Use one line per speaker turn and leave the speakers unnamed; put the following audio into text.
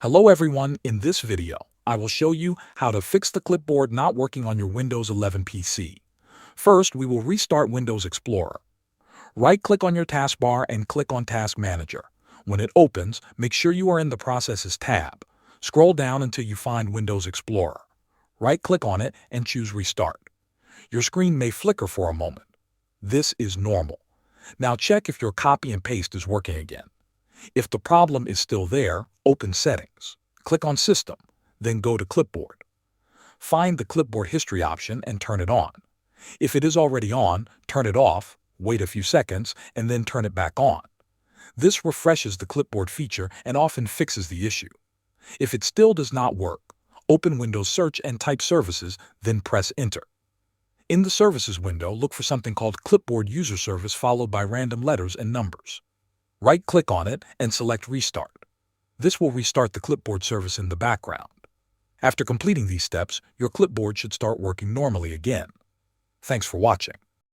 Hello everyone, in this video, I will show you how to fix the clipboard not working on your Windows 11 PC. First, we will restart Windows Explorer. Right-click on your taskbar and click on Task Manager. When it opens, make sure you are in the Processes tab. Scroll down until you find Windows Explorer. Right-click on it and choose Restart. Your screen may flicker for a moment. This is normal. Now check if your copy and paste is working again. If the problem is still there, open Settings. Click on System, then go to Clipboard. Find the Clipboard History option and turn it on. If it is already on, turn it off, wait a few seconds, and then turn it back on. This refreshes the Clipboard feature and often fixes the issue. If it still does not work, open Windows Search and type Services, then press Enter. In the Services window, look for something called Clipboard User Service followed by random letters and numbers. Right-click on it and select Restart. This will restart the clipboard service in the background. After completing these steps, your clipboard should start working normally again. Thanks for watching.